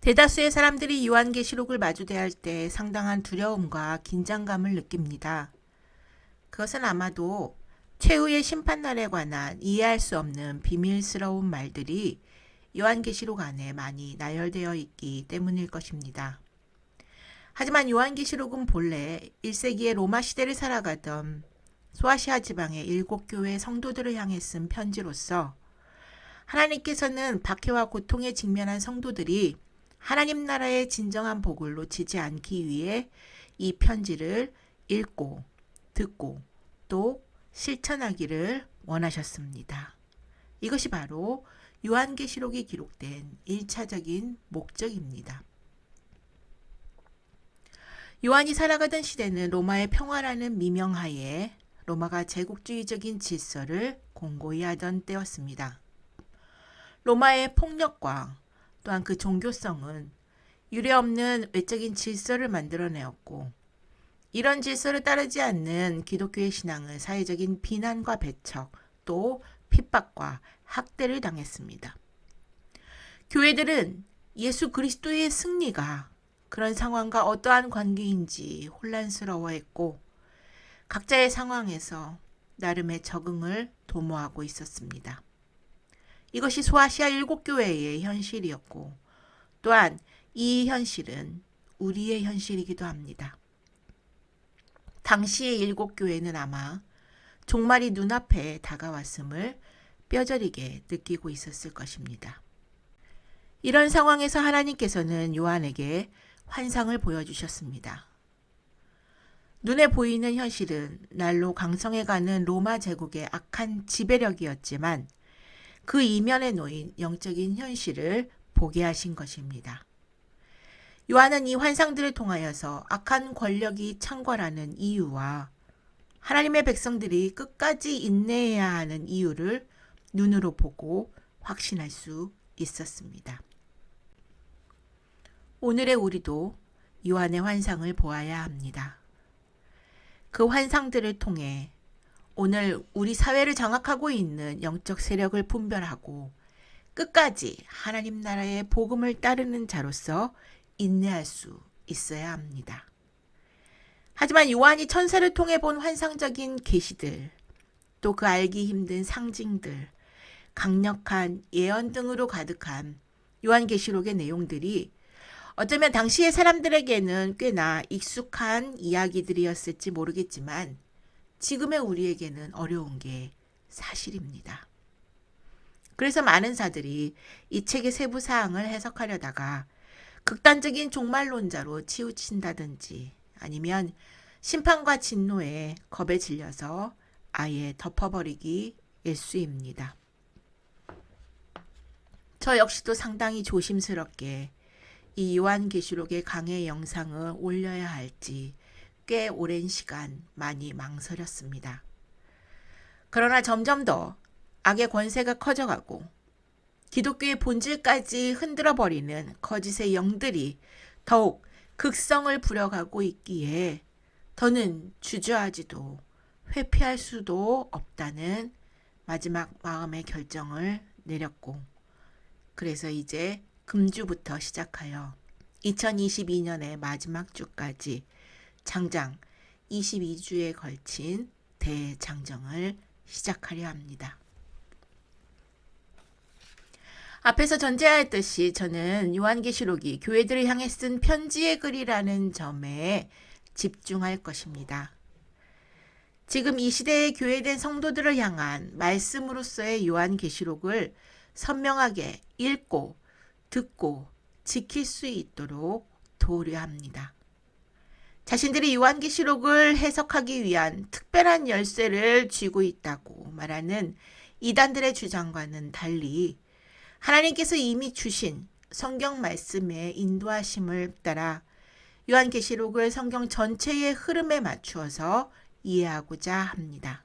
대다수의 사람들이 요한계시록을 마주대할 때 상당한 두려움과 긴장감을 느낍니다. 그것은 아마도 최후의 심판날에 관한 이해할 수 없는 비밀스러운 말들이 요한계시록 안에 많이 나열되어 있기 때문일 것입니다. 하지만 요한계시록은 본래 1세기의 로마 시대를 살아가던 소아시아 지방의 7교회 성도들을 향해 쓴 편지로서 하나님께서는 박해와 고통에 직면한 성도들이 하나님 나라의 진정한 복을 놓치지 않기 위해 이 편지를 읽고 듣고 또 실천하기를 원하셨습니다. 이것이 바로 요한계시록이 기록된 1차적인 목적입니다. 요한이 살아가던 시대는 로마의 평화라는 미명하에 로마가 제국주의적인 질서를 공고히 하던 때였습니다. 로마의 폭력과 또한 그 종교성은 유례없는 외적인 질서를 만들어내었고, 이런 질서를 따르지 않는 기독교의 신앙은 사회적인 비난과 배척, 또 핍박과 학대를 당했습니다. 교회들은 예수 그리스도의 승리가 그런 상황과 어떠한 관계인지 혼란스러워했고, 각자의 상황에서 나름의 적응을 도모하고 있었습니다. 이것이 소아시아 7교회의 현실이었고, 또한 이 현실은 우리의 현실이기도 합니다. 당시의 7교회는 아마 종말이 눈앞에 다가왔음을 뼈저리게 느끼고 있었을 것입니다. 이런 상황에서 하나님께서는 요한에게 환상을 보여주셨습니다. 눈에 보이는 현실은 날로 강성해가는 로마 제국의 악한 지배력이었지만 그 이면에 놓인 영적인 현실을 보게 하신 것입니다. 요한은 이 환상들을 통하여서 악한 권력이 창궐하는 이유와 하나님의 백성들이 끝까지 인내해야 하는 이유를 눈으로 보고 확신할 수 있었습니다. 오늘의 우리도 요한의 환상을 보아야 합니다. 그 환상들을 통해 오늘 우리 사회를 장악하고 있는 영적 세력을 분별하고 끝까지 하나님 나라의 복음을 따르는 자로서 인내할 수 있어야 합니다. 하지만 요한이 천사를 통해 본 환상적인 계시들, 또 그 알기 힘든 상징들, 강력한 예언 등으로 가득한 요한계시록의 내용들이 어쩌면 당시의 사람들에게는 꽤나 익숙한 이야기들이었을지 모르겠지만 지금의 우리에게는 어려운 게 사실입니다. 그래서 많은 자들이 이 책의 세부 사항을 해석하려다가 극단적인 종말론자로 치우친다든지 아니면 심판과 진노에 겁에 질려서 아예 덮어버리기 일쑤입니다. 저 역시도 상당히 조심스럽게 이 요한계시록의 강해 영상을 올려야 할지 꽤 오랜 시간 많이 망설였습니다. 그러나 점점 더 악의 권세가 커져가고 기독교의 본질까지 흔들어버리는 거짓의 영들이 더욱 극성을 부려가고 있기에 더는 주저하지도 회피할 수도 없다는 마지막 마음의 결정을 내렸고, 그래서 이제 금주부터 시작하여 2022년의 마지막 주까지 장장 22주에 걸친 대장정을 시작하려 합니다. 앞에서 전제하였듯이 저는 요한계시록이 교회들을 향해 쓴 편지의 글이라는 점에 집중할 것입니다. 지금 이 시대의 교회된 성도들을 향한 말씀으로서의 요한계시록을 선명하게 읽고 듣고 지킬 수 있도록 도우려 합니다. 자신들이 요한계시록을 해석하기 위한 특별한 열쇠를 쥐고 있다고 말하는 이단들의 주장과는 달리 하나님께서 이미 주신 성경 말씀의 인도하심을 따라 요한계시록을 성경 전체의 흐름에 맞추어서 이해하고자 합니다.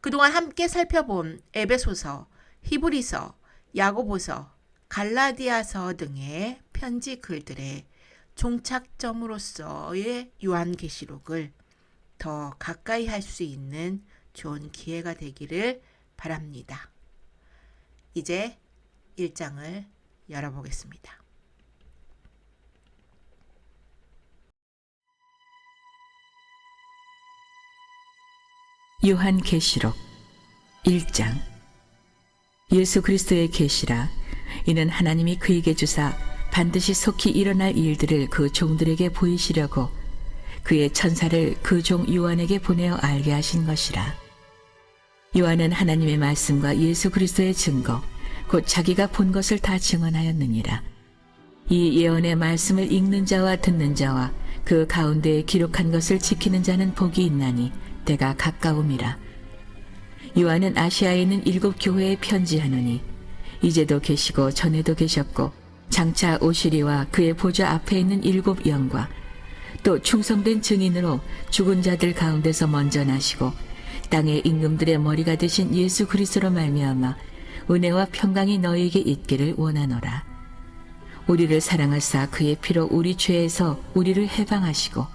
그동안 함께 살펴본 에베소서, 히브리서, 야고보서, 갈라디아서 등의 편지 글들의 종착점으로서의 요한계시록을 더 가까이 할 수 있는 좋은 기회가 되기를 바랍니다. 이제 1장을 열어보겠습니다. 요한계시록 1장. 예수 그리스도의 계시라. 이는 하나님이 그에게 주사 반드시 속히 일어날 일들을 그 종들에게 보이시려고 그의 천사를 그 종 요한에게 보내어 알게 하신 것이라. 요한은 하나님의 말씀과 예수 그리스도의 증거 곧 자기가 본 것을 다 증언하였느니라. 이 예언의 말씀을 읽는 자와 듣는 자와 그 가운데에 기록한 것을 지키는 자는 복이 있나니 때가 가까움이라. 요한은 아시아에 있는 7 교회에 편지하노니 이제도 계시고 전에도 계셨고 장차 오시리와 그의 보좌 앞에 있는 7 영과 또 충성된 증인으로 죽은 자들 가운데서 먼저 나시고 땅의 임금들의 머리가 되신 예수 그리스도로 말미암아 은혜와 평강이 너희에게 있기를 원하노라. 우리를 사랑하사 그의 피로 우리 죄에서 우리를 해방하시고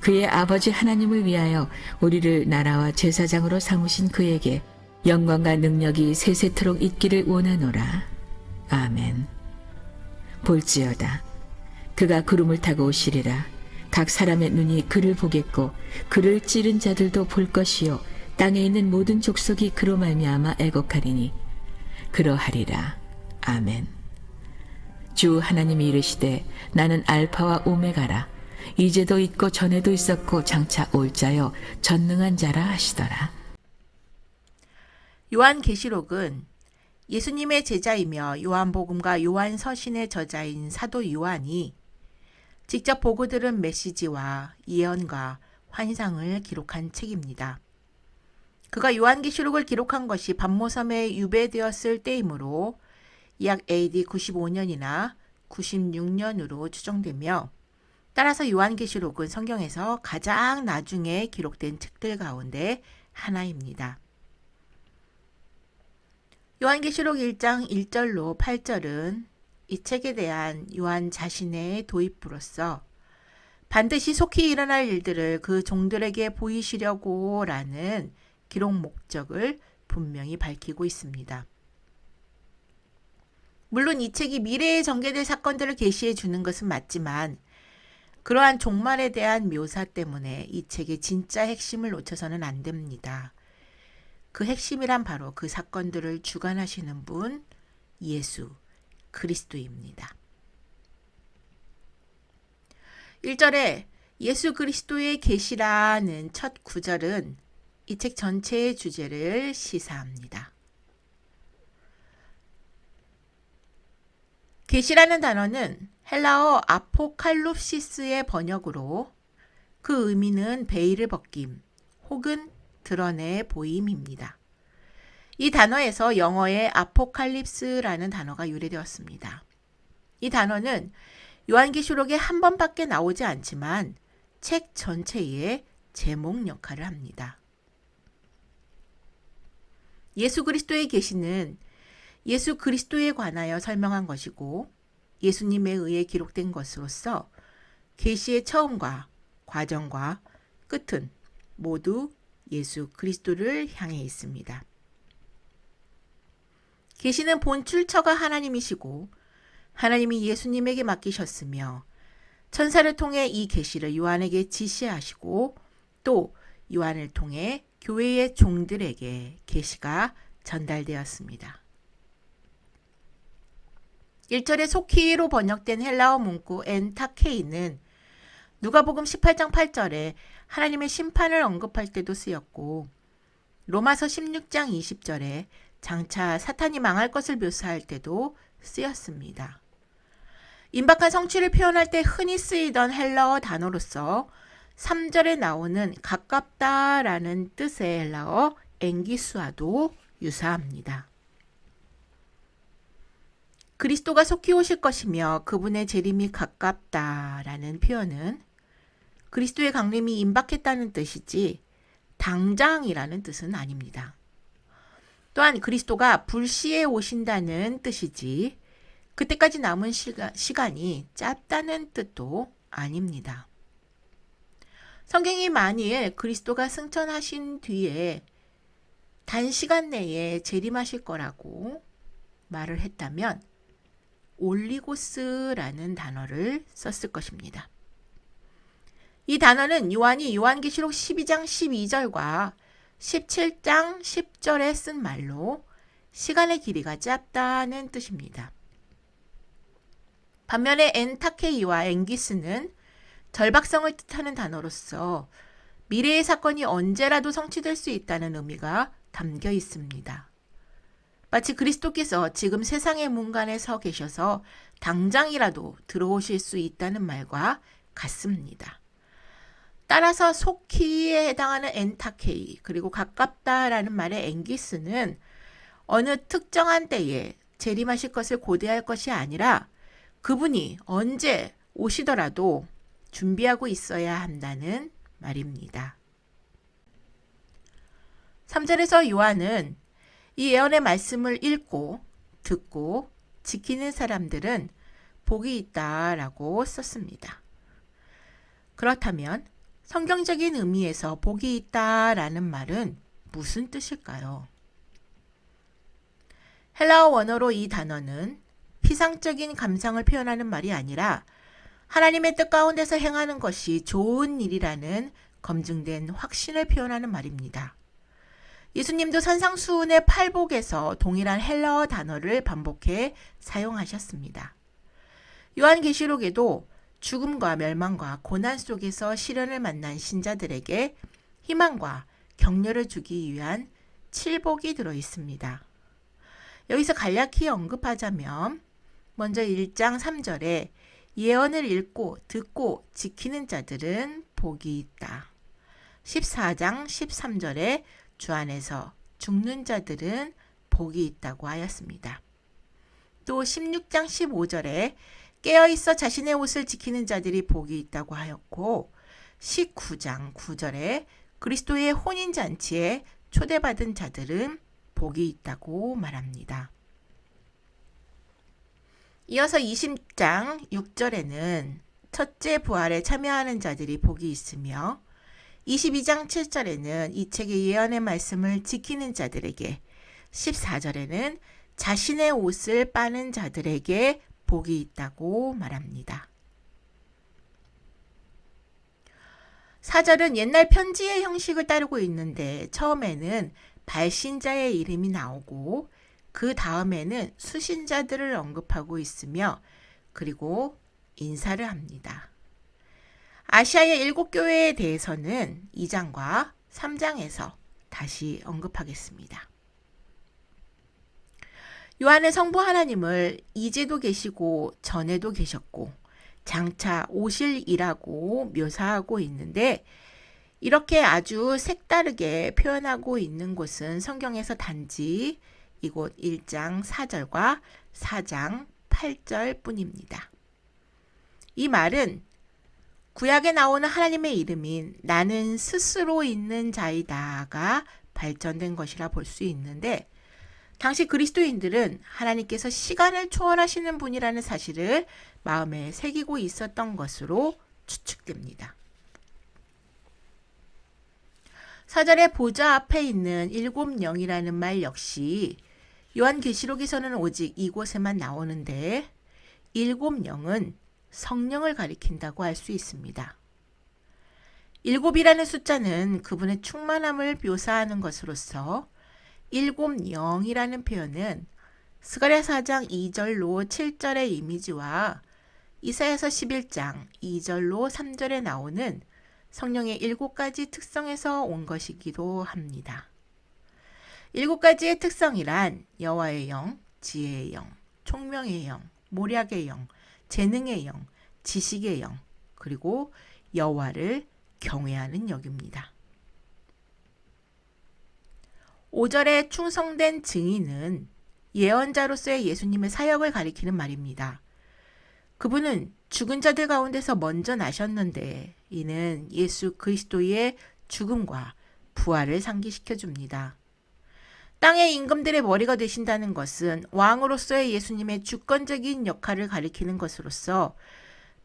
그의 아버지 하나님을 위하여 우리를 나라와 제사장으로 삼으신 그에게 영광과 능력이 세세토록 있기를 원하노라. 아멘. 볼지어다 그가 구름을 타고 오시리라. 각 사람의 눈이 그를 보겠고 그를 찌른 자들도 볼 것이요 땅에 있는 모든 족속이 그로 말미암아 애곡하리니 그러하리라. 아멘. 주 하나님이 이르시되 나는 알파와 오메가라. 이제도 있고 전에도 있었고 장차 올 자요 전능한 자라 하시더라. 요한계시록은 예수님의 제자이며 요한복음과 요한서신의 저자인 사도 요한이 직접 보고 들은 메시지와 예언과 환상을 기록한 책입니다. 그가 요한계시록을 기록한 것이 반모섬에 유배되었을 때이므로 약 AD 95년이나 96년으로 추정되며 따라서 요한계시록은 성경에서 가장 나중에 기록된 책들 가운데 하나입니다. 요한계시록 1장 1절로 8절은 이 책에 대한 요한 자신의 도입부로서 반드시 속히 일어날 일들을 그 종들에게 보이시려고 라는 기록 목적을 분명히 밝히고 있습니다. 물론 이 책이 미래에 전개될 사건들을 계시해 주는 것은 맞지만 그러한 종말에 대한 묘사 때문에 이 책의 진짜 핵심을 놓쳐서는 안 됩니다. 그 핵심이란 바로 그 사건들을 주관하시는 분 예수 그리스도입니다. 1절에 예수 그리스도의 계시라는 첫 구절은 이 책 전체의 주제를 시사합니다. 계시라는 단어는 헬라어 아포칼립시스의 번역으로 그 의미는 베일을 벗김 혹은 드러내 보임입니다. 이 단어에서 영어의 아포칼립스라는 단어가 유래되었습니다. 이 단어는 요한계시록에 한 번밖에 나오지 않지만 책 전체의 제목 역할을 합니다. 예수 그리스도의 계시는 예수 그리스도에 관하여 설명한 것이고 예수님에 의해 기록된 것으로서 계시의 처음과 과정과 끝은 모두 예수 그리스도를 향해 있습니다. 계시는 본 출처가 하나님이시고 하나님이 예수님에게 맡기셨으며 천사를 통해 이 계시를 요한에게 지시하시고 또 요한을 통해 교회의 종들에게 계시가 전달되었습니다. 1절에 속히로 번역된 헬라어 문구 엔타케이는 누가복음 18장 8절에 하나님의 심판을 언급할 때도 쓰였고 로마서 16장 20절에 장차 사탄이 망할 것을 묘사할 때도 쓰였습니다. 임박한 성취를 표현할 때 흔히 쓰이던 헬라어 단어로서 3절에 나오는 가깝다라는 뜻의 헬라어 엥기수와도 유사합니다. 그리스도가 속히 오실 것이며 그분의 재림이 가깝다라는 표현은 그리스도의 강림이 임박했다는 뜻이지 당장이라는 뜻은 아닙니다. 또한 그리스도가 불시에 오신다는 뜻이지 그때까지 남은 시간이 짧다는 뜻도 아닙니다. 성경이 만일 그리스도가 승천하신 뒤에 단시간 내에 재림하실 거라고 말을 했다면 올리고스라는 단어를 썼을 것입니다. 이 단어는 요한이 요한계시록 12장 12절과 17장 10절에 쓴 말로 시간의 길이가 짧다는 뜻입니다. 반면에 엔타케이와 앵기스는 절박성을 뜻하는 단어로서 미래의 사건이 언제라도 성취될 수 있다는 의미가 담겨 있습니다. 마치 그리스도께서 지금 세상의 문간에 서 계셔서 당장이라도 들어오실 수 있다는 말과 같습니다. 따라서 속히에 해당하는 엔타케이 그리고 가깝다라는 말의 앵기스는 어느 특정한 때에 재림하실 것을 고대할 것이 아니라 그분이 언제 오시더라도 준비하고 있어야 한다는 말입니다. 3절에서 요한은 이 예언의 말씀을 읽고 듣고 지키는 사람들은 복이 있다라고 썼습니다. 그렇다면 성경적인 의미에서 복이 있다라는 말은 무슨 뜻일까요? 헬라어 원어로 이 단어는 피상적인 감상을 표현하는 말이 아니라 하나님의 뜻 가운데서 행하는 것이 좋은 일이라는 검증된 확신을 표현하는 말입니다. 예수님도 산상수훈의 팔복에서 동일한 헬라어 단어를 반복해 사용하셨습니다. 요한계시록에도 죽음과 멸망과 고난 속에서 시련을 만난 신자들에게 희망과 격려를 주기 위한 칠복이 들어 있습니다. 여기서 간략히 언급하자면 먼저 1장 3절에 예언을 읽고 듣고 지키는 자들은 복이 있다. 14장 13절에 주 안에서 죽는 자들은 복이 있다고 하였습니다. 또 16장 15절에 깨어있어 자신의 옷을 지키는 자들이 복이 있다고 하였고 19장 9절에 그리스도의 혼인잔치에 초대받은 자들은 복이 있다고 말합니다. 이어서 20장 6절에는 첫째 부활에 참여하는 자들이 복이 있으며 22장 7절에는 이 책의 예언의 말씀을 지키는 자들에게 14절에는 자신의 옷을 빠는 자들에게 복이 있다고 말합니다. 4절은 옛날 편지의 형식을 따르고 있는데 처음에는 발신자의 이름이 나오고 그 다음에는 수신자들을 언급하고 있으며 그리고 인사를 합니다. 아시아의 7교회에 대해서는 2장과 3장에서 다시 언급하겠습니다. 요한은 성부 하나님을 이제도 계시고 전에도 계셨고 장차 오실이라고 묘사하고 있는데 이렇게 아주 색다르게 표현하고 있는 곳은 성경에서 단지 이곳 1장 4절과 4장 8절 뿐입니다. 이 말은 구약에 나오는 하나님의 이름인 나는 스스로 있는 자이다가 발전된 것이라 볼 수 있는데 당시 그리스도인들은 하나님께서 시간을 초월하시는 분이라는 사실을 마음에 새기고 있었던 것으로 추측됩니다. 4절의 보좌 앞에 있는 7영이라는 말 역시 요한계시록에서는 오직 이곳에만 나오는데 7영은 성령을 가리킨다고 할 수 있습니다. 7이라는 숫자는 그분의 충만함을 묘사하는 것으로서 7영이라는 표현은 스가랴 4장 2절로 7절의 이미지와 이사야서 11장 2절로 3절에 나오는 성령의 7가지 특성에서 온 것이기도 합니다. 7가지의 특성이란 여호와의 영, 지혜의 영, 총명의 영, 모략의 영, 재능의 영, 지식의 영, 그리고 여호와를 경외하는 영입니다. 5절에 충성된 증인은 예언자로서의 예수님의 사역을 가리키는 말입니다. 그분은 죽은 자들 가운데서 먼저 나셨는데 이는 예수 그리스도의 죽음과 부활을 상기시켜 줍니다. 땅의 임금들의 머리가 되신다는 것은 왕으로서의 예수님의 주권적인 역할을 가리키는 것으로서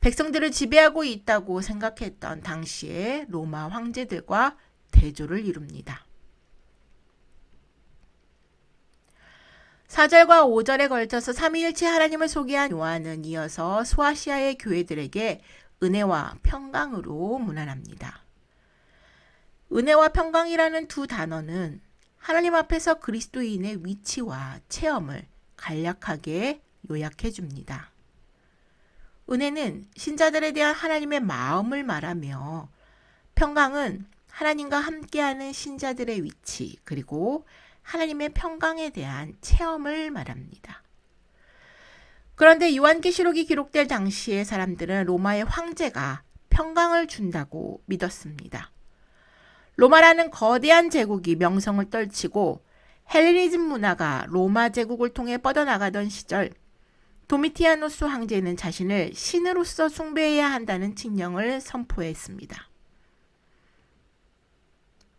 백성들을 지배하고 있다고 생각했던 당시의 로마 황제들과 대조를 이룹니다. 4절과 5절에 걸쳐서 삼위일체 하나님을 소개한 요한은 이어서 소아시아의 교회들에게 은혜와 평강으로 문안합니다. 은혜와 평강이라는 두 단어는 하나님 앞에서 그리스도인의 위치와 체험을 간략하게 요약해 줍니다. 은혜는 신자들에 대한 하나님의 마음을 말하며 평강은 하나님과 함께하는 신자들의 위치 그리고 하나님의 평강에 대한 체험을 말합니다. 그런데 요한계시록이 기록될 당시의 사람들은 로마의 황제가 평강을 준다고 믿었습니다. 로마라는 거대한 제국이 명성을 떨치고 헬레니즘 문화가 로마 제국을 통해 뻗어나가던 시절 도미티아누스 황제는 자신을 신으로서 숭배해야 한다는 칙령을 선포했습니다.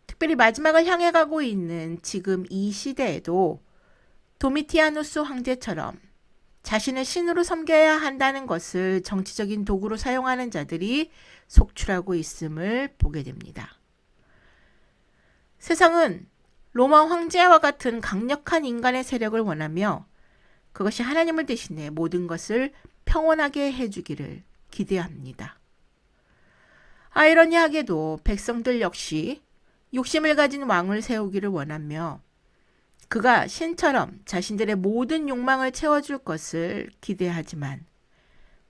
특별히 마지막을 향해 가고 있는 지금 이 시대에도 도미티아누스 황제처럼 자신을 신으로 섬겨야 한다는 것을 정치적인 도구로 사용하는 자들이 속출하고 있음을 보게 됩니다. 세상은 로마 황제와 같은 강력한 인간의 세력을 원하며 그것이 하나님을 대신해 모든 것을 평온하게 해주기를 기대합니다. 아이러니하게도 백성들 역시 욕심을 가진 왕을 세우기를 원하며 그가 신처럼 자신들의 모든 욕망을 채워줄 것을 기대하지만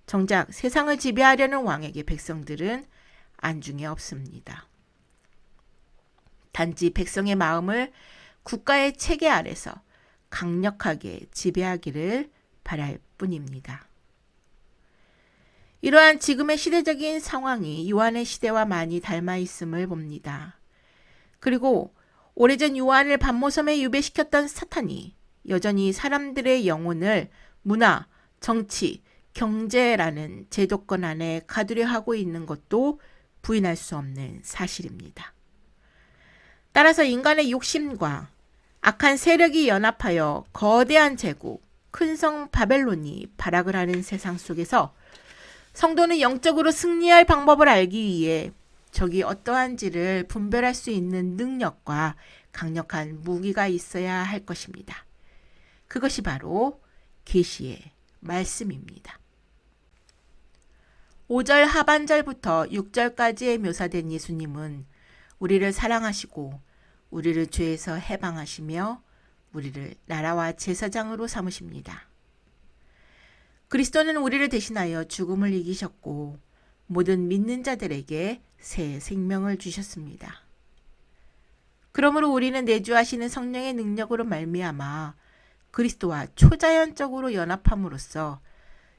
정작 세상을 지배하려는 왕에게 백성들은 안중에 없습니다. 단지 백성의 마음을 국가의 체계 아래서 강력하게 지배하기를 바랄 뿐입니다. 이러한 지금의 시대적인 상황이 요한의 시대와 많이 닮아 있음을 봅니다. 그리고 오래전 요한을 반모섬에 유배시켰던 사탄이 여전히 사람들의 영혼을 문화, 정치, 경제라는 제도권 안에 가두려 하고 있는 것도 부인할 수 없는 사실입니다. 따라서 인간의 욕심과 악한 세력이 연합하여 거대한 제국, 큰 성 바벨론이 발악을 하는 세상 속에서 성도는 영적으로 승리할 방법을 알기 위해 적이 어떠한지를 분별할 수 있는 능력과 강력한 무기가 있어야 할 것입니다. 그것이 바로 계시의 말씀입니다. 5절 하반절부터 6절까지에 묘사된 예수님은 우리를 사랑하시고 우리를 죄에서 해방하시며 우리를 나라와 제사장으로 삼으십니다. 그리스도는 우리를 대신하여 죽음을 이기셨고 모든 믿는 자들에게 새 생명을 주셨습니다. 그러므로 우리는 내주하시는 성령의 능력으로 말미암아 그리스도와 초자연적으로 연합함으로써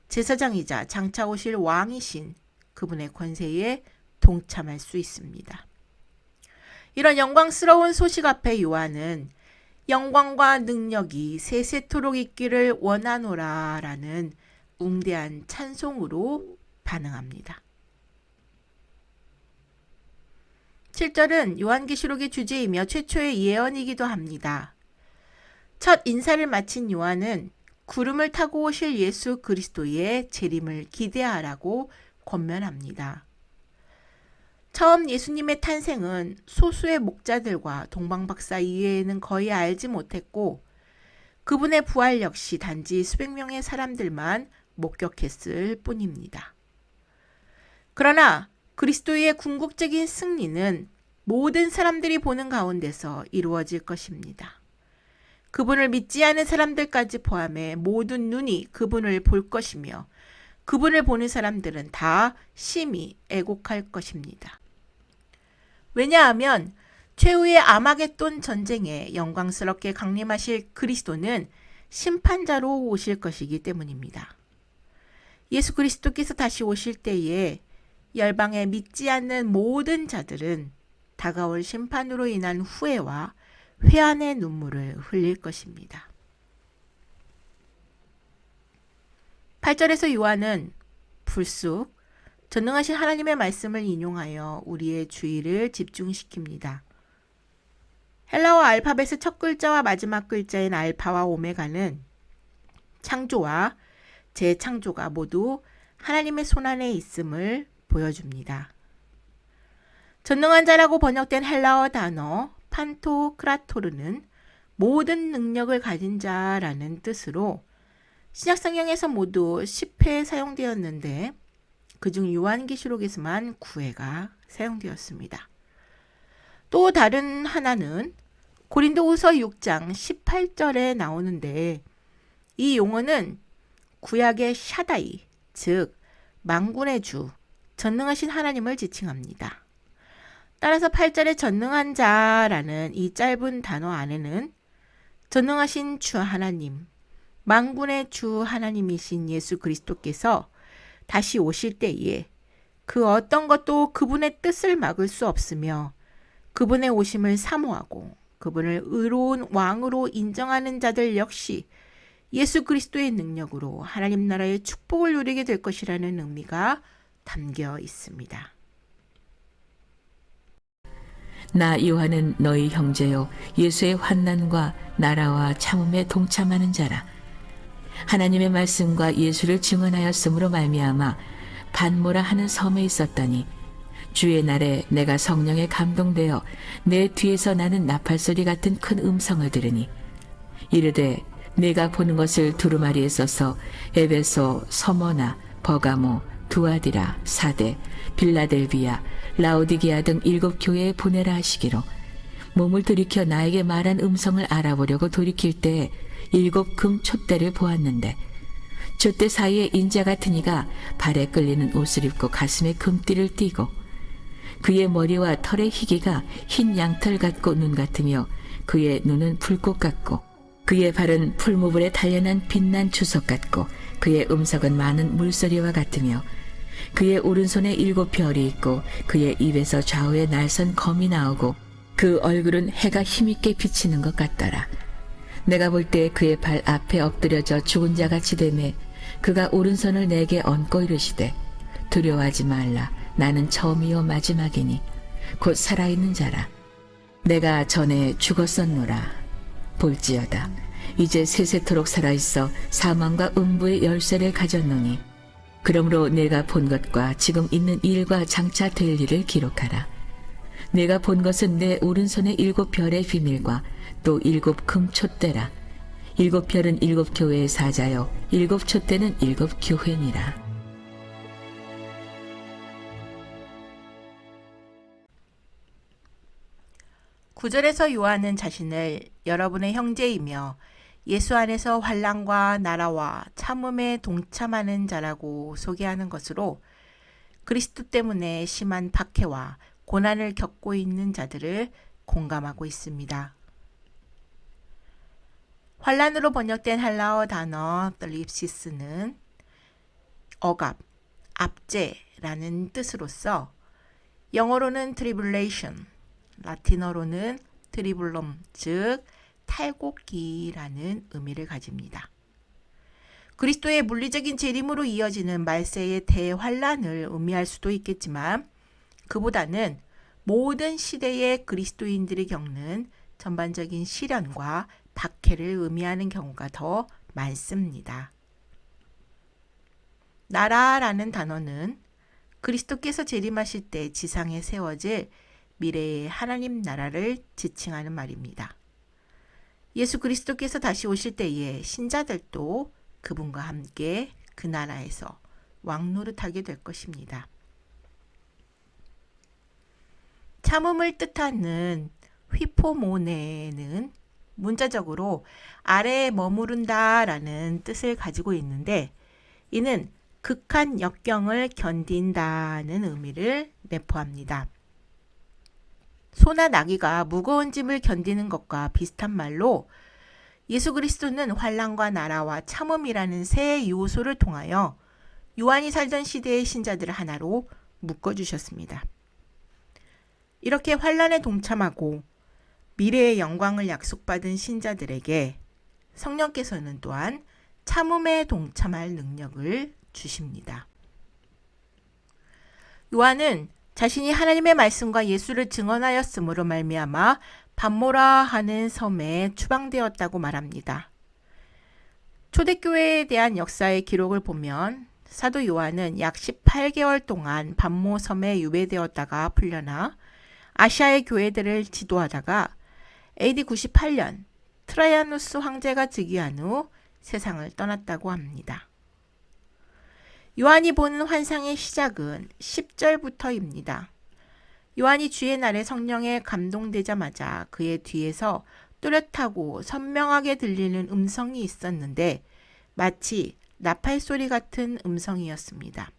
제사장이자 장차 오실 왕이신 그분의 권세에 동참할 수 있습니다. 이런 영광스러운 소식 앞에 요한은 영광과 능력이 세세토록 있기를 원하노라 라는 웅대한 찬송으로 반응합니다. 7절은 요한계시록의 주제이며 최초의 예언이기도 합니다. 첫 인사를 마친 요한은 구름을 타고 오실 예수 그리스도의 재림을 기대하라고 권면합니다. 처음 예수님의 탄생은 소수의 목자들과 동방박사 이외에는 거의 알지 못했고 그분의 부활 역시 단지 수백 명의 사람들만 목격했을 뿐입니다. 그러나 그리스도의 궁극적인 승리는 모든 사람들이 보는 가운데서 이루어질 것입니다. 그분을 믿지 않은 사람들까지 포함해 모든 눈이 그분을 볼 것이며 그분을 보는 사람들은 다 심히 애곡할 것입니다. 왜냐하면 최후의 아마겟돈 전쟁에 영광스럽게 강림하실 그리스도는 심판자로 오실 것이기 때문입니다. 예수 그리스도께서 다시 오실 때에 열방에 믿지 않는 모든 자들은 다가올 심판으로 인한 후회와 회한의 눈물을 흘릴 것입니다. 8절에서 요한은 불쑥 전능하신 하나님의 말씀을 인용하여 우리의 주의를 집중시킵니다. 헬라어 알파벳의 첫 글자와 마지막 글자인 알파와 오메가는 창조와 재창조가 모두 하나님의 손안에 있음을 보여줍니다. 전능한 자라고 번역된 헬라어 단어 판토크라토르는 모든 능력을 가진 자라는 뜻으로 신약성경에서 모두 10회 또 다른 하나는 고린도후서 6장 18절에 나오는데 이 용어는 구약의 샤다이, 즉 만군의 주, 전능하신 하나님을 지칭합니다. 따라서 8절의 전능한 자라는 이 짧은 단어 안에는 전능하신 주 하나님, 만군의 주 하나님이신 예수 그리스도께서 다시 오실 때에 그 어떤 것도 그분의 뜻을 막을 수 없으며 그분의 오심을 사모하고 그분을 의로운 왕으로 인정하는 자들 역시 예수 그리스도의 능력으로 하나님 나라의 축복을 누리게 될 것이라는 의미가 담겨 있습니다. 나 요한은 너희 형제요 예수의 환난과 나라와 참음에 동참하는 자라. 하나님의 말씀과 예수를 증언하였으므로 말미암아 반모라 하는 섬에 있었더니 주의 날에 내가 성령에 감동되어 내 뒤에서 나는 나팔소리 같은 큰 음성을 들으니 이르되 내가 보는 것을 두루마리에 써서 에베소, 서머나, 버가모, 두아디라, 사대, 빌라델비아, 라오디게아 등 7 교회에 보내라 하시기로 몸을 돌이켜 나에게 말한 음성을 알아보려고 돌이킬 때 7 금 촛대를 보았는데 촛대 사이에 인자 같은 이가 발에 끌리는 옷을 입고 가슴에 금띠를 띠고 그의 머리와 털의 희기가 흰 양털 같고 눈 같으며 그의 눈은 불꽃 같고 그의 발은 풀무불에 단련한 빛난 주석 같고 그의 음석은 많은 물소리와 같으며 그의 오른손에 7 별이 있고 그의 입에서 좌우에 날선 검이 나오고 그 얼굴은 해가 힘있게 비치는 것 같더라. 내가 볼 때 그의 발 앞에 엎드려져 죽은 자같이 되매 그가 오른손을 내게 얹고 이르시되 두려워하지 말라. 나는 처음이요 마지막이니 곧 살아있는 자라. 내가 전에 죽었었노라. 볼지어다 이제 세세토록 살아있어 사망과 음부의 열쇠를 가졌노니 그러므로 내가 본 것과 지금 있는 일과 장차 될 일을 기록하라. 내가 본 것은 내 오른손의 7 별의 비밀과 또 7 금 촛대라. 7 별은 7 교회의 사자요 7 촛대는 7 교회니라. 9절에서 요한은 자신을 여러분의 형제이며 예수 안에서 환난과 나라와 참음에 동참하는 자라고 소개하는 것으로 그리스도 때문에 심한 박해와 고난을 겪고 있는 자들을 공감하고 있습니다. 환난으로 번역된 헬라어 단어 뜰립시스는 억압, 압제라는 뜻으로서 영어로는 tribulation, 라틴어로는 트리블럼, 즉 탈곡기라는 의미를 가집니다. 그리스도의 물리적인 재림으로 이어지는 말세의 대환란을 의미할 수도 있겠지만 그보다는 모든 시대의 그리스도인들이 겪는 전반적인 시련과 박해를 의미하는 경우가 더 많습니다. 나라라는 단어는 그리스도께서 재림하실 때 지상에 세워질 미래의 하나님 나라를 지칭하는 말입니다. 예수 그리스도께서 다시 오실 때에 신자들도 그분과 함께 그 나라에서 왕노릇하게 될 것입니다. 참음을 뜻하는 휘포모네는 문자적으로 아래에 머무른다라는 뜻을 가지고 있는데 이는 극한 역경을 견딘다는 의미를 내포합니다. 소나 나귀가 무거운 짐을 견디는 것과 비슷한 말로 예수 그리스도는 환난과 나라와 참음이라는 세 요소를 통하여 요한이 살던 시대의 신자들을 하나로 묶어주셨습니다. 이렇게 환난에 동참하고 미래의 영광을 약속받은 신자들에게 성령께서는 또한 참음에 동참할 능력을 주십니다. 요한은 자신이 하나님의 말씀과 예수를 증언하였으므로 말미암아 반모라 하는 섬에 추방되었다고 말합니다. 초대교회에 대한 역사의 기록을 보면 사도 요한은 약 18개월 동안 반모 섬에 유배되었다가 풀려나 아시아의 교회들을 지도하다가 AD 98년 트라이아누스 황제가 즉위한 후 세상을 떠났다고 합니다. 요한이 보는 환상의 시작은 10절부터입니다. 요한이 주의 날에 성령에 감동되자마자 그의 뒤에서 또렷하고 선명하게 들리는 음성이 있었는데 마치 나팔 소리 같은 음성이었습니다.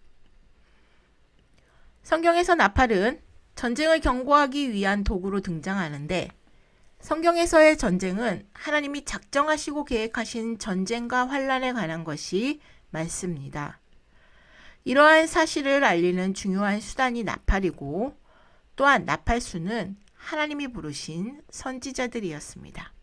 성경에서 나팔은 전쟁을 경고하기 위한 도구로 등장하는데 성경에서의 전쟁은 하나님이 작정하시고 계획하신 전쟁과 환란에 관한 것이 많습니다. 이러한 사실을 알리는 중요한 수단이 나팔이고 또한 나팔수는 하나님이 부르신 선지자들이었습니다.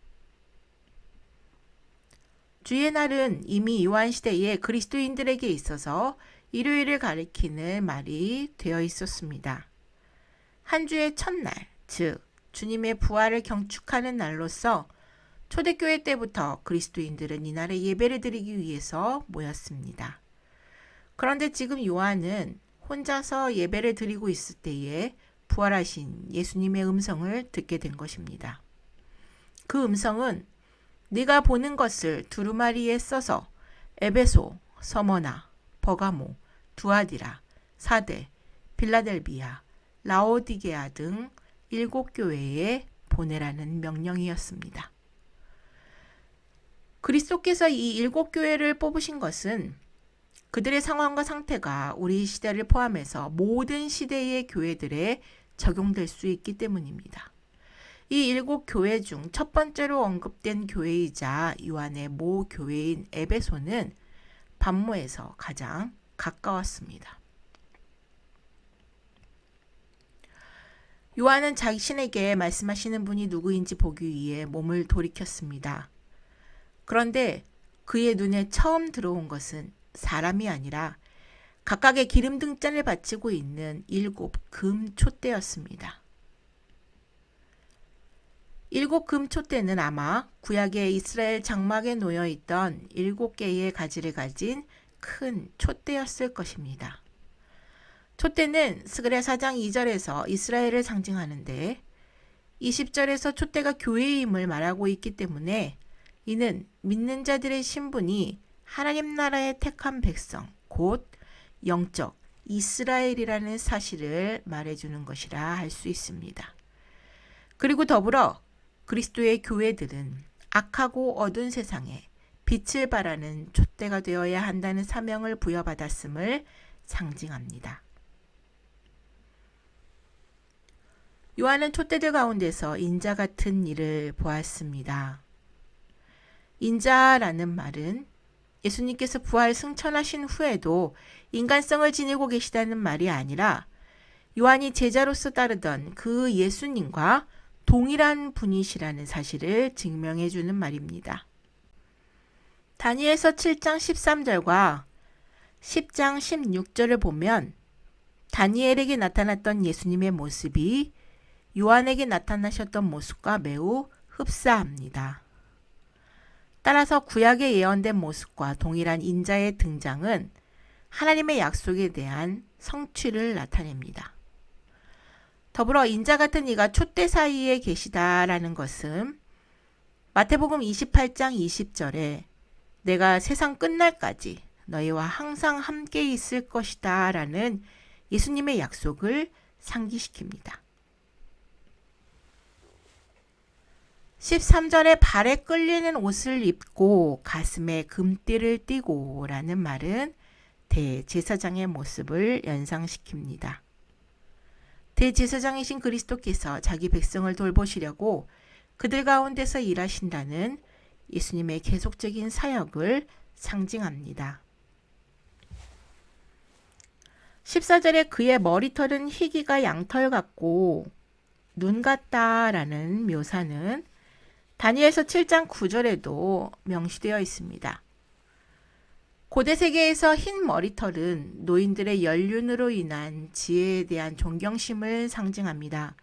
주의 날은 이미 요한 시대에 그리스도인들에게 있어서 일요일을 가리키는 말이 되어 있었습니다. 한 주의 첫날, 즉 주님의 부활을 경축하는 날로서 초대교회 때부터 그리스도인들은 이날에 예배를 드리기 위해서 모였습니다. 그런데 지금 요한은 혼자서 예배를 드리고 있을 때에 부활하신 예수님의 음성을 듣게 된 것입니다. 그 음성은 네가 보는 것을 두루마리에 써서 에베소, 서머나, 버가모, 두아디라, 사데, 빌라델비아, 라오디게아 등 7교회에 보내라는 명령이었습니다. 그리스도께서 이 7교회를 뽑으신 것은 그들의 상황과 상태가 우리 시대를 포함해서 모든 시대의 교회들에 적용될 수 있기 때문입니다. 이 7교회 중 첫 번째로 언급된 교회이자 요한의 모 교회인 에베소는 반모에서 가장 가까웠습니다. 요한은 자신에게 말씀하시는 분이 누구인지 보기 위해 몸을 돌이켰습니다. 그런데 그의 눈에 처음 들어온 것은 사람이 아니라 각각의 기름 등잔을 바치고 있는 7 금 촛대였습니다. 7 금 촛대는 아마 구약의 이스라엘 장막에 놓여 있던 7개의 가지를 가진 큰 촛대였을 것입니다. 촛대는 스가랴 4장 2절에서 이스라엘을 상징하는데 20절에서 촛대가 교회임을 말하고 있기 때문에 이는 믿는 자들의 신분이 하나님 나라의 택한 백성, 곧 영적 이스라엘이라는 사실을 말해주는 것이라 할 수 있습니다. 그리고 더불어 그리스도의 교회들은 악하고 어두운 세상에 빛을 발하는 촛대가 되어야 한다는 사명을 부여받았음을 상징합니다. 요한은 촛대들 가운데서 인자 같은 일을 보았습니다. 인자라는 말은 예수님께서 부활 승천하신 후에도 인간성을 지니고 계시다는 말이 아니라 요한이 제자로서 따르던 그 예수님과 동일한 분이시라는 사실을 증명해 주는 말입니다. 다니엘서 7장 13절과 10장 16절을 보면 다니엘에게 나타났던 예수님의 모습이 요한에게 나타나셨던 모습과 매우 흡사합니다. 따라서 구약에 예언된 모습과 동일한 인자의 등장은 하나님의 약속에 대한 성취를 나타냅니다. 더불어 인자 같은 이가 촛대 사이에 계시다라는 것은 마태복음 28장 20절에 내가 세상 끝날까지 너희와 항상 함께 있을 것이다 라는 예수님의 약속을 상기시킵니다. 13절에 발에 끌리는 옷을 입고 가슴에 금띠를 띠고 라는 말은 대제사장의 모습을 연상시킵니다. 대제사장이신 그리스도께서 자기 백성을 돌보시려고 그들 가운데서 일하신다는 예수님의 계속적인 사역을 상징합니다. 14절에 그의 머리털은 희기가 양털 같고 눈 같다라는 묘사는 다니엘서 7장 9절에도 명시되어 있습니다. 고대 세계에서 흰 머리털은 노인들의 연륜으로 인한 지혜에 대한 존경심을 상징합니다.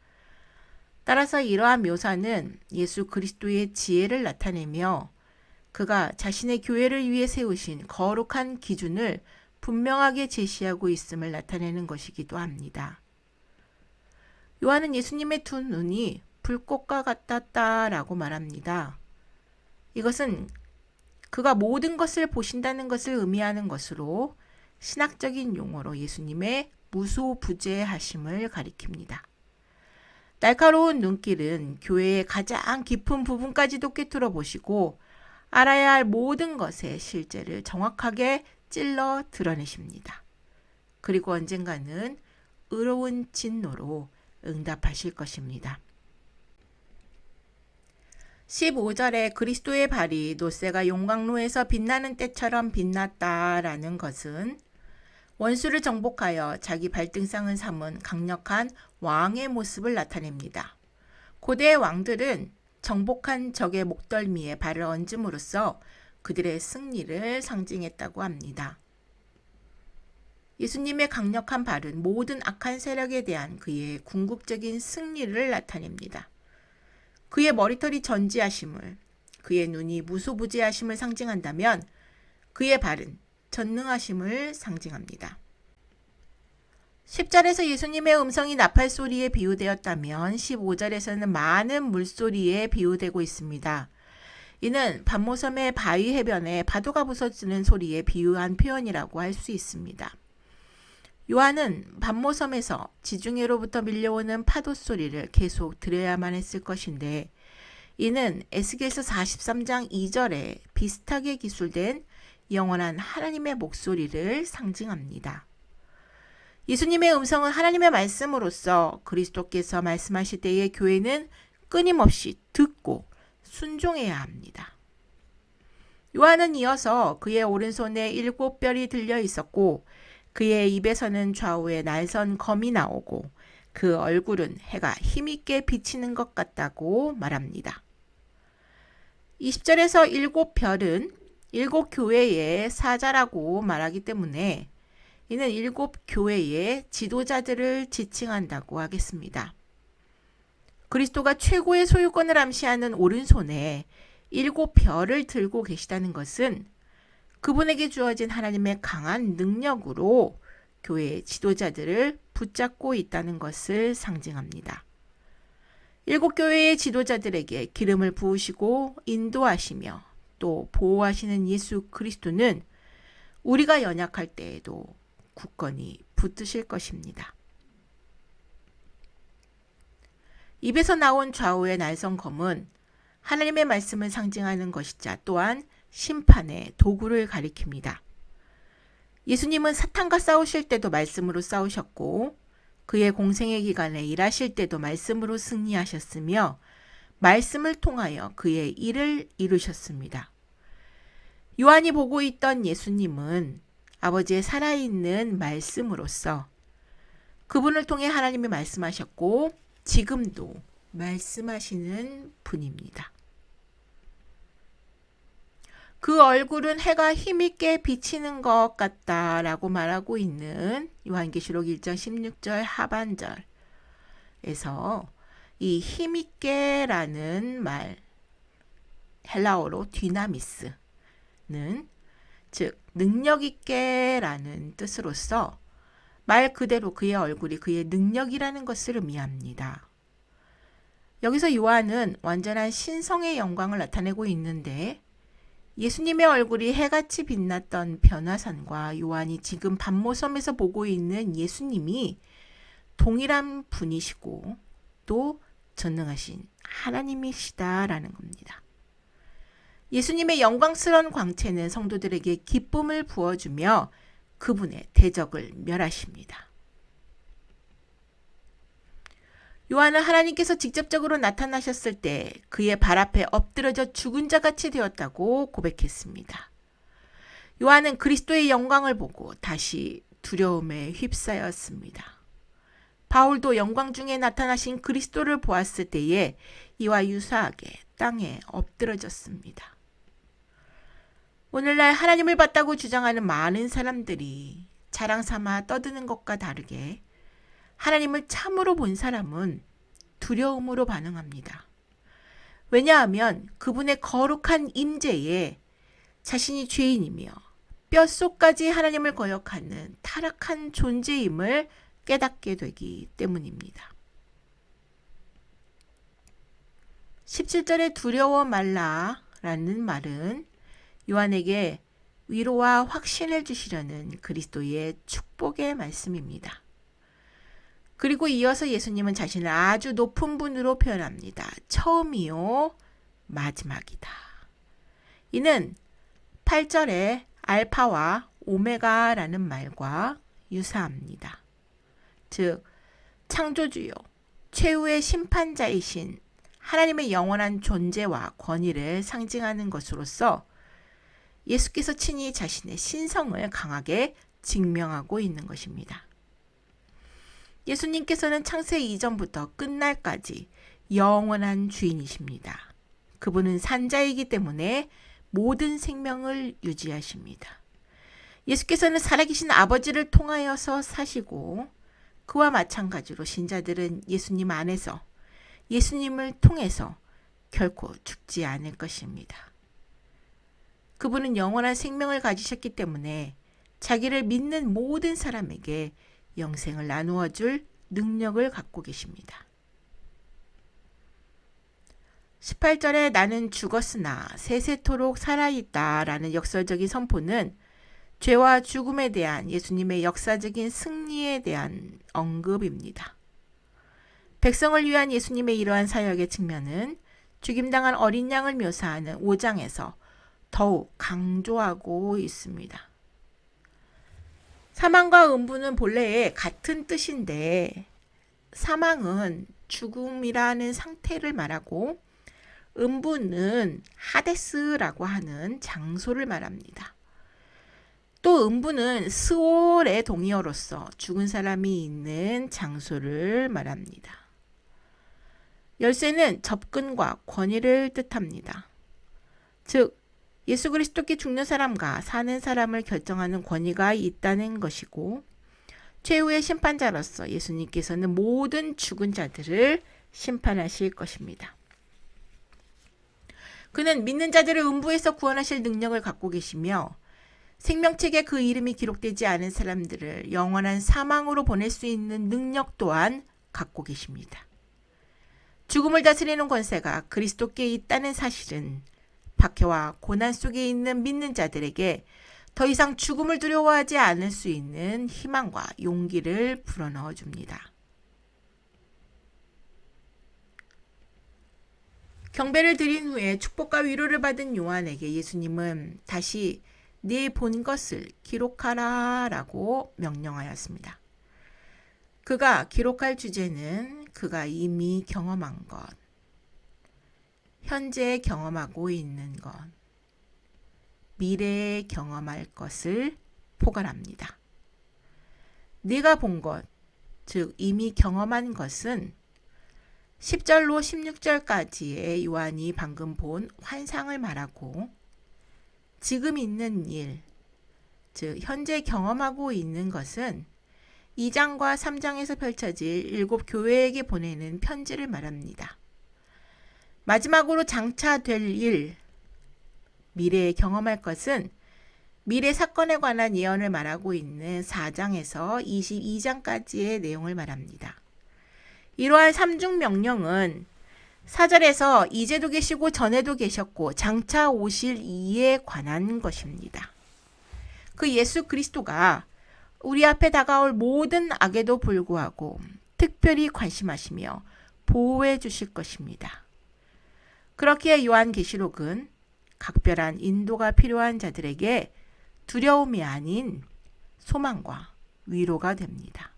따라서 이러한 묘사는 예수 그리스도의 지혜를 나타내며 그가 자신의 교회를 위해 세우신 거룩한 기준을 분명하게 제시하고 있음을 나타내는 것이기도 합니다. 요한은 예수님의 두 눈이 불꽃과 같았다라고 말합니다. 이것은 그가 모든 것을 보신다는 것을 의미하는 것으로 신학적인 용어로 예수님의 무소부재하심을 가리킵니다. 날카로운 눈길은 교회의 가장 깊은 부분까지도 꿰뚫어 보시고 알아야 할 모든 것의 실제를 정확하게 찔러 드러내십니다. 그리고 언젠가는 의로운 진노로 응답하실 것입니다. 15절에 그리스도의 발이 놋새가 용광로에서 빛나는 때처럼 빛났다라는 것은 원수를 정복하여 자기 발등상을 삼은 강력한 왕의 모습을 나타냅니다. 고대의 왕들은 정복한 적의 목덜미에 발을 얹음으로써 그들의 승리를 상징했다고 합니다. 예수님의 강력한 발은 모든 악한 세력에 대한 그의 궁극적인 승리를 나타냅니다. 그의 머리털이 전지하심을, 그의 눈이 무소부지하심을 상징한다면 그의 발은 전능하심을 상징합니다. 10절에서 예수님의 음성이 나팔 소리에 비유되었다면 15절에서는 많은 물소리에 비유되고 있습니다. 이는 반모섬의 바위 해변에 파도가 부서지는 소리에 비유한 표현이라고 할 수 있습니다. 요한은 반모섬에서 지중해로부터 밀려오는 파도 소리를 계속 들어야만 했을 것인데 이는 에스겔서 43장 2절에 비슷하게 기술된 영원한 하나님의 목소리를 상징합니다. 예수님의 음성은 하나님의 말씀으로서 그리스도께서 말씀하실 때에 교회는 끊임없이 듣고 순종해야 합니다. 요한은 이어서 그의 오른손에 7별이 들려 있었고 그의 입에서는 좌우에 날선 검이 나오고 그 얼굴은 해가 힘있게 비치는 것 같다고 말합니다. 20절에서 7별은 7교회의 사자라고 말하기 때문에 이는 7교회의 지도자들을 지칭한다고 하겠습니다. 그리스도가 최고의 소유권을 암시하는 오른손에 7별을 들고 계시다는 것은 그분에게 주어진 하나님의 강한 능력으로 교회의 지도자들을 붙잡고 있다는 것을 상징합니다. 7교회의 지도자들에게 기름을 부으시고 인도하시며 또 보호하시는 예수 그리스도는 우리가 연약할 때에도 굳건히 붙드실 것입니다. 입에서 나온 좌우의 날선 검은 하나님의 말씀을 상징하는 것이자 또한 심판의 도구를 가리킵니다. 예수님은 사탄과 싸우실 때도 말씀으로 싸우셨고 그의 공생의 기간에 일하실 때도 말씀으로 승리하셨으며 말씀을 통하여 그의 일을 이루셨습니다. 요한이 보고 있던 예수님은 아버지의 살아있는 말씀으로서 그분을 통해 하나님이 말씀하셨고 지금도 말씀하시는 분입니다. 그 얼굴은 해가 힘있게 비치는 것 같다라고 말하고 있는 요한계시록 1장 16절 하반절에서 이 힘있게라는 말 헬라어로 디나미스는 즉 능력있게라는 뜻으로서 말 그대로 그의 얼굴이 그의 능력이라는 것을 의미합니다. 여기서 요한은 완전한 신성의 영광을 나타내고 있는데 예수님의 얼굴이 해같이 빛났던 변화산과 요한이 지금 반모섬에서 보고 있는 예수님이 동일한 분이시고 또 전능하신 하나님이시다라는 겁니다. 예수님의 영광스러운 광채는 성도들에게 기쁨을 부어주며 그분의 대적을 멸하십니다. 요한은 하나님께서 직접적으로 나타나셨을 때 그의 발 앞에 엎드러져 죽은 자같이 되었다고 고백했습니다. 요한은 그리스도의 영광을 보고 다시 두려움에 휩싸였습니다. 바울도 영광 중에 나타나신 그리스도를 보았을 때에 이와 유사하게 땅에 엎드러졌습니다. 오늘날 하나님을 봤다고 주장하는 많은 사람들이 자랑 삼아 떠드는 것과 다르게 하나님을 참으로 본 사람은 두려움으로 반응합니다. 왜냐하면 그분의 거룩한 임재에 자신이 죄인이며 뼛속까지 하나님을 거역하는 타락한 존재임을 깨닫게 되기 때문입니다. 17절에 두려워 말라라는 말은 요한에게 위로와 확신을 주시려는 그리스도의 축복의 말씀입니다. 그리고 이어서 예수님은 자신을 아주 높은 분으로 표현합니다. 처음이요, 마지막이다. 이는 8절에 알파와 오메가라는 말과 유사합니다. 즉, 창조주요, 최후의 심판자이신 하나님의 영원한 존재와 권위를 상징하는 것으로서 예수께서 친히 자신의 신성을 강하게 증명하고 있는 것입니다. 예수님께서는 창세 이전부터 끝날까지 영원한 주인이십니다. 그분은 산자이기 때문에 모든 생명을 유지하십니다. 예수께서는 살아계신 아버지를 통하여서 사시고 그와 마찬가지로 신자들은 예수님 안에서 예수님을 통해서 결코 죽지 않을 것입니다. 그분은 영원한 생명을 가지셨기 때문에 자기를 믿는 모든 사람에게 영생을 나누어 줄 능력을 갖고 계십니다. 18절에 나는 죽었으나 세세토록 살아있다 라는 역설적인 선포는 죄와 죽음에 대한 예수님의 역사적인 승리에 대한 언급입니다. 백성을 위한 예수님의 이러한 사역의 측면은 죽임당한 어린 양을 묘사하는 5장에서 더욱 강조하고 있습니다. 사망과 음부는 본래에 같은 뜻인데 사망은 죽음이라는 상태를 말하고 음부는 하데스라고 하는 장소를 말합니다. 또 음부는 스올의 동의어로서 죽은 사람이 있는 장소를 말합니다. 열쇠는 접근과 권위를 뜻합니다. 즉, 예수 그리스도께 죽는 사람과 사는 사람을 결정하는 권위가 있다는 것이고 최후의 심판자로서 예수님께서는 모든 죽은 자들을 심판하실 것입니다. 그는 믿는 자들을 음부에서 구원하실 능력을 갖고 계시며 생명책에 그 이름이 기록되지 않은 사람들을 영원한 사망으로 보낼 수 있는 능력 또한 갖고 계십니다. 죽음을 다스리는 권세가 그리스도께 있다는 사실은 박해와 고난 속에 있는 믿는 자들에게 더 이상 죽음을 두려워하지 않을 수 있는 희망과 용기를 불어넣어 줍니다. 경배를 드린 후에 축복과 위로를 받은 요한에게 예수님은 다시 네 본 것을 기록하라 라고 명령하였습니다. 그가 기록할 주제는 그가 이미 경험한 것, 현재 경험하고 있는 것, 미래에 경험할 것을 포괄합니다. 네가 본 것, 즉 이미 경험한 것은 10절로 16절까지의 요한이 방금 본 환상을 말하고 지금 있는 일, 즉 현재 경험하고 있는 것은 2장과 3장에서 펼쳐질 7 교회에게 보내는 편지를 말합니다. 마지막으로 장차 될 일, 미래에 경험할 것은 미래 사건에 관한 예언을 말하고 있는 4장에서 22장까지의 내용을 말합니다. 이러한 3중 명령은 4절에서 이제도 계시고 전에도 계셨고 장차 오실 이에 관한 것입니다. 그 예수 그리스도가 우리 앞에 다가올 모든 악에도 불구하고 특별히 관심하시며 보호해 주실 것입니다. 그렇기에 요한계시록은 각별한 인도가 필요한 자들에게 두려움이 아닌 소망과 위로가 됩니다.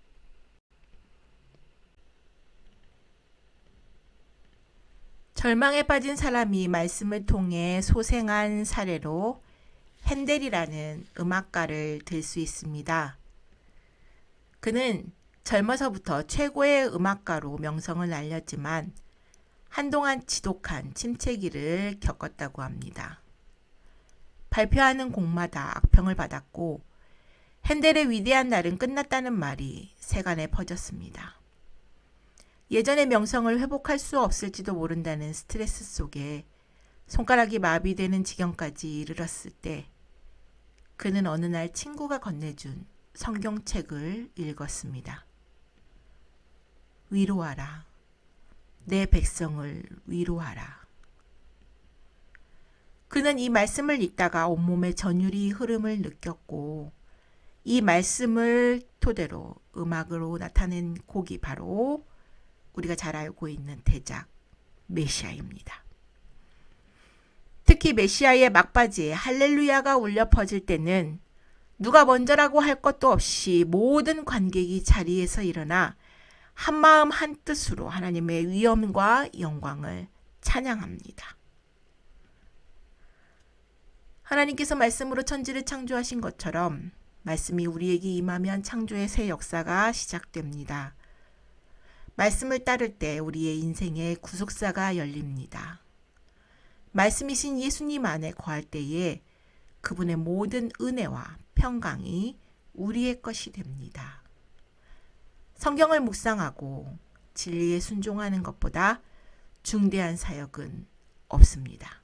절망에 빠진 사람이 말씀을 통해 소생한 사례로 핸델이라는 음악가를 들 수 있습니다. 그는 젊어서부터 최고의 음악가로 명성을 날렸지만 한동안 지독한 침체기를 겪었다고 합니다. 발표하는 곡마다 악평을 받았고 핸델의 위대한 날은 끝났다는 말이 세간에 퍼졌습니다. 예전의 명성을 회복할 수 없을지도 모른다는 스트레스 속에 손가락이 마비되는 지경까지 이르렀을 때 그는 어느 날 친구가 건네준 성경책을 읽었습니다. 위로하라. 내 백성을 위로하라. 그는 이 말씀을 읽다가 온몸에 전율이 흐름을 느꼈고 이 말씀을 토대로 음악으로 나타낸 곡이 바로 우리가 잘 알고 있는 대작 메시아입니다. 특히 메시아의 막바지에 할렐루야가 울려 퍼질 때는 누가 먼저라고 할 것도 없이 모든 관객이 자리에서 일어나 한마음 한뜻으로 하나님의 위엄과 영광을 찬양합니다. 하나님께서 말씀으로 천지를 창조하신 것처럼 말씀이 우리에게 임하면 창조의 새 역사가 시작됩니다. 말씀을 따를 때 우리의 인생의 구속사가 열립니다. 말씀이신 예수님 안에 거할 때에 그분의 모든 은혜와 평강이 우리의 것이 됩니다. 성경을 묵상하고 진리에 순종하는 것보다 중대한 사역은 없습니다.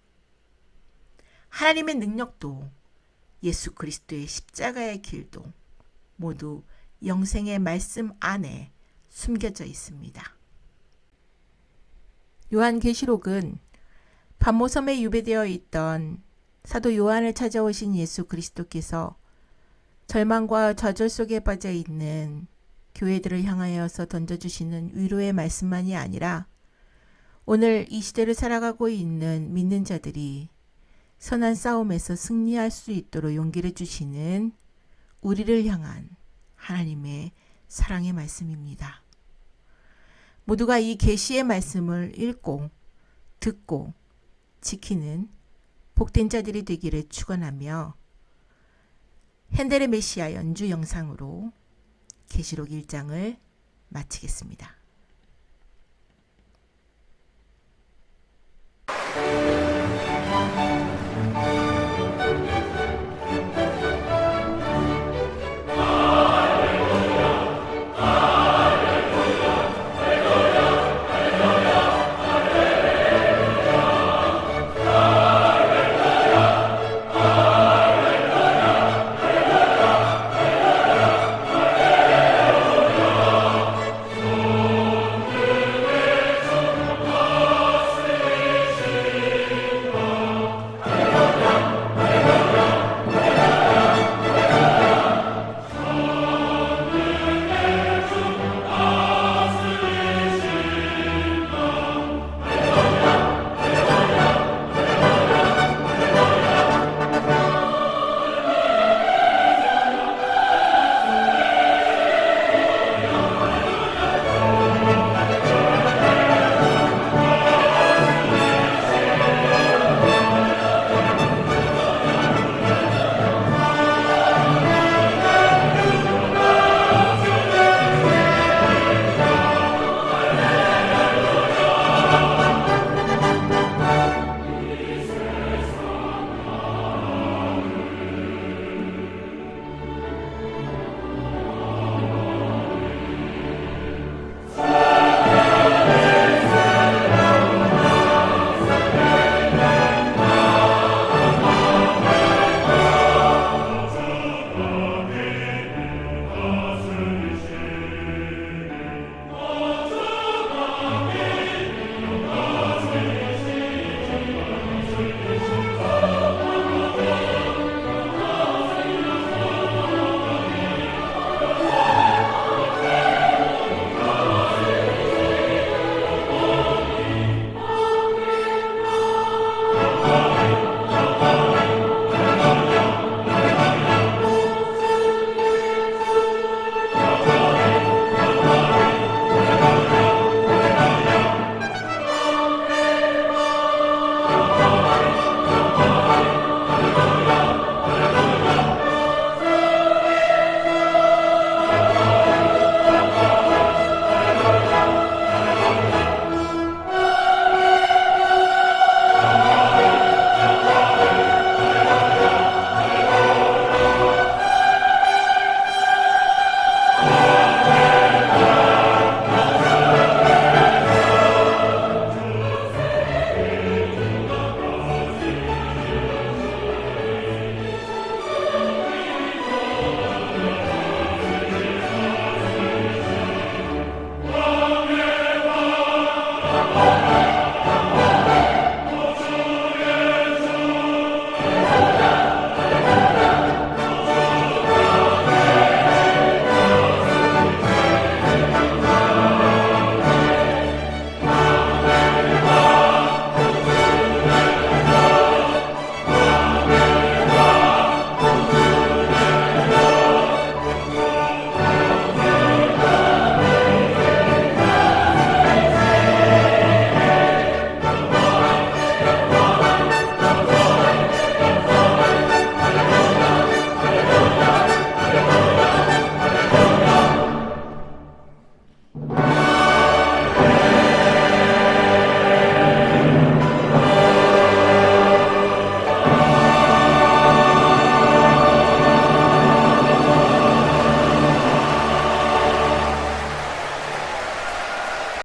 하나님의 능력도 예수 그리스도의 십자가의 길도 모두 영생의 말씀 안에 숨겨져 있습니다. 요한계시록은 반모섬에 유배되어 있던 사도 요한을 찾아오신 예수 그리스도께서 절망과 좌절 속에 빠져 있는 교회들을 향하여서 던져주시는 위로의 말씀만이 아니라 오늘 이 시대를 살아가고 있는 믿는 자들이 선한 싸움에서 승리할 수 있도록 용기를 주시는 우리를 향한 하나님의 사랑의 말씀입니다. 모두가 이 계시의 말씀을 읽고 듣고 지키는 복된 자들이 되기를 축원하며 핸델의 메시아 연주 영상으로 계시록 1장을 마치겠습니다.